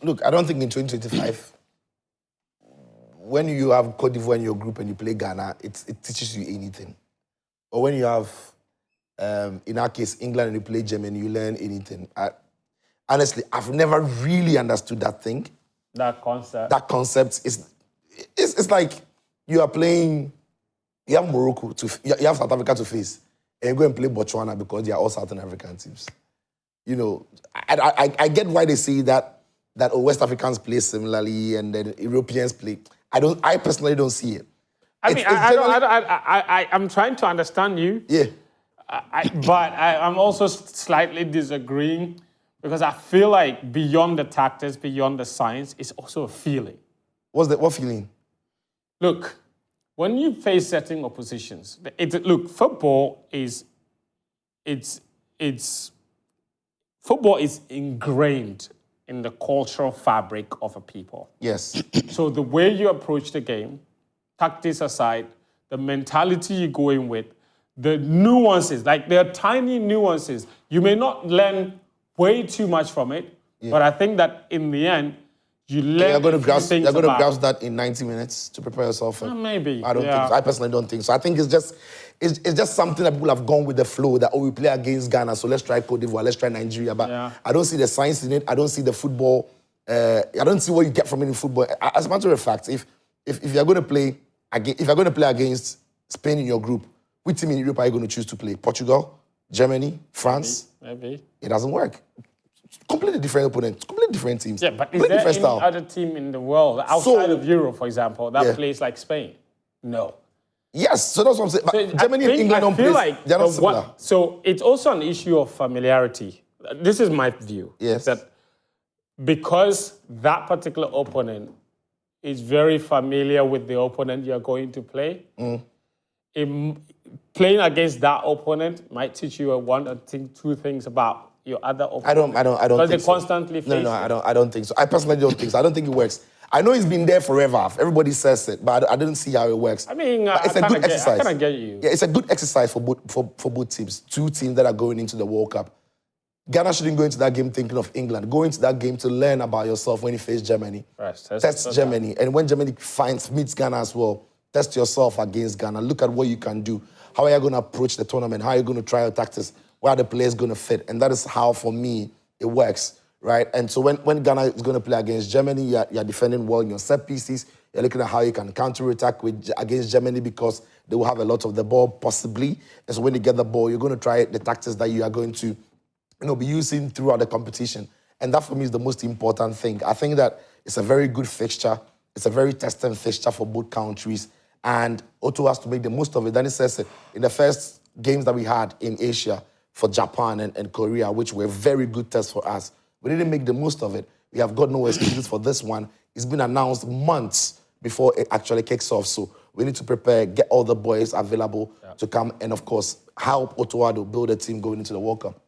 Look, I don't think in 2025, when you have Cote d'Ivoire in your group and you play Ghana, it teaches you anything. Or when you have, in our case, England and you play Germany, you learn anything. Honestly, I've never really understood that thing. That concept. That concept is like you are playing, you have Morocco, you have South Africa to face, and you go and play Botswana because they are all Southern African teams. You know, I get why they say that West Africans play similarly and then Europeans play. I personally don't see it. I'm trying to understand you. Yeah. But I'm also slightly disagreeing because I feel like beyond the tactics, beyond the science, it's also a feeling. What feeling? Look, when you face certain oppositions, football is ingrained in the cultural fabric of a people. Yes. So the way you approach the game, tactics aside, the mentality you go in with, the nuances, like there are tiny nuances. You may not learn way too much from it, but I think that in the end, you learn. You're going to grasp that in 90 minutes to prepare yourself for. Maybe. I don't think so. I personally don't think so. I think it's just something that people have gone with the flow that, we play against Ghana, so let's try Cote d'Ivoire, let's try Nigeria. But I don't see the science in it. I don't see the football. I don't see what you get from it in football. As a matter of fact, if you're going to play against Spain in your group, which team in Europe are you going to choose to play? Portugal, Germany, France? Maybe. It doesn't work. Completely different opponents, completely different teams. Yeah, but is there any other team in the world, outside of Europe, for example, that plays like Spain? No. Yes, so that's what I'm saying. But Germany and England don't play. They're not similar. So it's also an issue of familiarity. This is my view. Yes. That because that particular opponent is very familiar with the opponent you're going to play, playing against that opponent might teach you one or two things about your other opponent. I don't think so. Because they constantly face I don't think so. I personally don't think so. I don't think it works. I know it's been there forever. Everybody says it, but I didn't see how it works. I mean, it's a good exercise. I kind of get you. Yeah, it's a good exercise for both teams. Two teams that are going into the World Cup. Ghana shouldn't go into that game thinking of England. Go into that game to learn about yourself when you face Germany. Right, test Germany. And when Germany meets Ghana as well, test yourself against Ghana. Look at what you can do. How are you going to approach the tournament? How are you going to try your tactics? Where are the players going to fit? And that is how, for me, it works, right? And so when Ghana is going to play against Germany, you're defending well in your set pieces. You're looking at how you can counter-attack against Germany because they will have a lot of the ball, possibly. And so when you get the ball, you're going to try the tactics that you are going to be using throughout the competition. And that, for me, is the most important thing. I think that it's a very good fixture. It's a very testing fixture for both countries. And Otto has to make the most of it. Danny says it. In the first games that we had in Asia for Japan and Korea, which were very good tests for us, we didn't make the most of it. We have got no excuses for this one. It's been announced months before it actually kicks off. So we need to prepare, get all the boys available to come and, of course, help Otto build a team going into the World Cup.